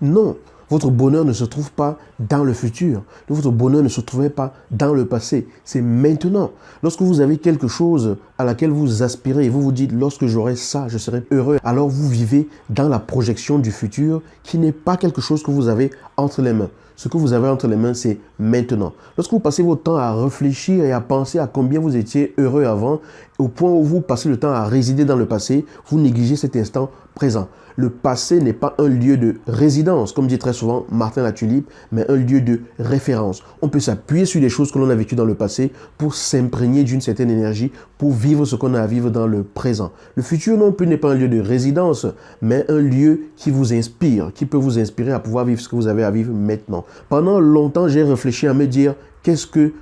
Non, votre bonheur ne se trouve pas dans le futur. Votre bonheur ne se trouvait pas dans le passé. C'est maintenant. Lorsque vous avez quelque chose à laquelle vous aspirez et vous vous dites, lorsque j'aurai ça, je serai heureux, alors vous vivez dans la projection du futur qui n'est pas quelque chose que vous avez entre les mains. Ce que vous avez entre les mains, c'est maintenant. Lorsque vous passez votre temps à réfléchir et à penser à combien vous étiez heureux avant, au point où vous passez le temps à résider dans le passé, vous négligez cet instant présent. Le passé n'est pas un lieu de résidence, comme dit très souvent Martin Latulippe, mais un lieu de référence. On peut s'appuyer sur les choses que l'on a vécues dans le passé pour s'imprégner d'une certaine énergie, pour vivre ce qu'on a à vivre dans le présent. Le futur non plus n'est pas un lieu de résidence, mais un lieu qui vous inspire, qui peut vous inspirer à pouvoir vivre ce que vous avez à vivre maintenant. Pendant longtemps, j'ai réfléchi à me dire,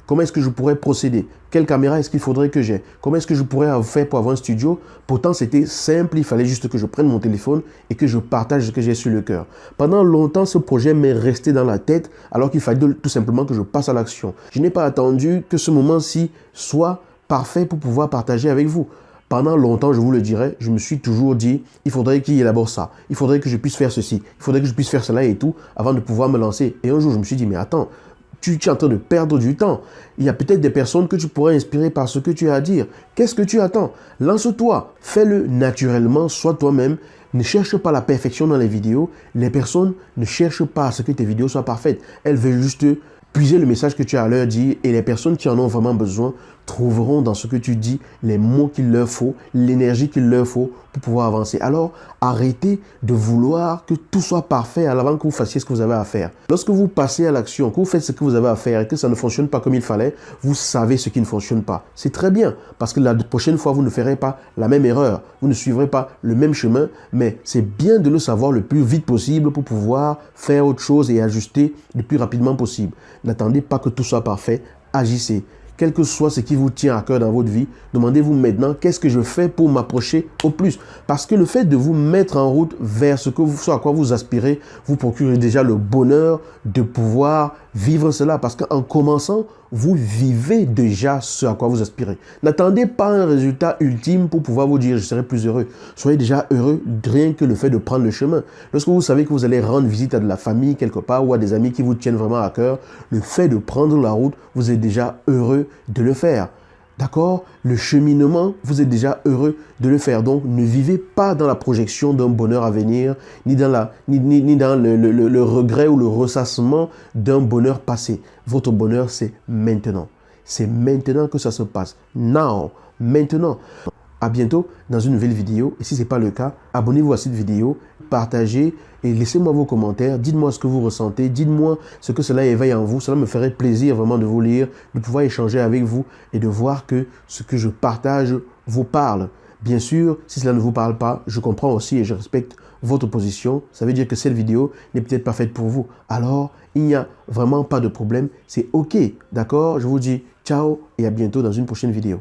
comment est-ce que je pourrais procéder? Quelle caméra est-ce qu'il faudrait que j'ai? Comment est-ce que je pourrais faire pour avoir un studio? Pourtant, c'était simple, il fallait juste que je prenne mon téléphone et que je partage ce que j'ai sur le cœur. Pendant longtemps, ce projet m'est resté dans la tête alors qu'il fallait tout simplement que je passe à l'action. Je n'ai pas attendu que ce moment-ci soit parfait pour pouvoir partager avec vous. Pendant longtemps, je vous le dirais, je me suis toujours dit, il faudrait qu'il y ait d'abord ça. Il faudrait que je puisse faire ceci. Il faudrait que je puisse faire cela et tout avant de pouvoir me lancer. Et un jour, je me suis dit, mais attends, tu es en train de perdre du temps. Il y a peut-être des personnes que tu pourrais inspirer par ce que tu as à dire. Qu'est-ce que tu attends? Lance-toi, fais-le naturellement, sois toi-même. Ne cherche pas la perfection dans les vidéos. Les personnes ne cherchent pas à ce que tes vidéos soient parfaites. Elles veulent juste puiser le message que tu as à leur dire et les personnes qui en ont vraiment besoin trouveront dans ce que tu dis les mots qu'il leur faut, l'énergie qu'il leur faut pour pouvoir avancer. Alors, arrêtez de vouloir que tout soit parfait avant que vous fassiez ce que vous avez à faire. Lorsque vous passez à l'action, que vous faites ce que vous avez à faire et que ça ne fonctionne pas comme il fallait, vous savez ce qui ne fonctionne pas. C'est très bien parce que la prochaine fois, vous ne ferez pas la même erreur. Vous ne suivrez pas le même chemin, mais c'est bien de le savoir le plus vite possible pour pouvoir faire autre chose et ajuster le plus rapidement possible. N'attendez pas que tout soit parfait, agissez. Quel que soit ce qui vous tient à cœur dans votre vie, demandez-vous maintenant qu'est-ce que je fais pour m'approcher au plus. Parce que le fait de vous mettre en route vers ce à quoi vous aspirez, vous procure déjà le bonheur de pouvoir vivre cela. Parce qu'en commençant, vous vivez déjà ce à quoi vous aspirez. N'attendez pas un résultat ultime pour pouvoir vous dire je serai plus heureux. Soyez déjà heureux rien que le fait de prendre le chemin. Lorsque vous savez que vous allez rendre visite à de la famille quelque part ou à des amis qui vous tiennent vraiment à cœur, le fait de prendre la route, vous êtes déjà heureux de le faire. D'accord? Le cheminement, vous êtes déjà heureux de le faire. Donc, ne vivez pas dans la projection d'un bonheur à venir, ni dans le regret ou le ressassement d'un bonheur passé. Votre bonheur, c'est maintenant. C'est maintenant que ça se passe. Now, maintenant. À bientôt dans une nouvelle vidéo. Et si ce n'est pas le cas, abonnez-vous à cette vidéo, partagez et laissez-moi vos commentaires. Dites-moi ce que vous ressentez. Dites-moi ce que cela éveille en vous. Cela me ferait plaisir vraiment de vous lire, de pouvoir échanger avec vous et de voir que ce que je partage vous parle. Bien sûr, si cela ne vous parle pas, je comprends aussi et je respecte votre position. Ça veut dire que cette vidéo n'est peut-être pas faite pour vous. Alors, il n'y a vraiment pas de problème. C'est OK. D'accord? Je vous dis ciao et à bientôt dans une prochaine vidéo.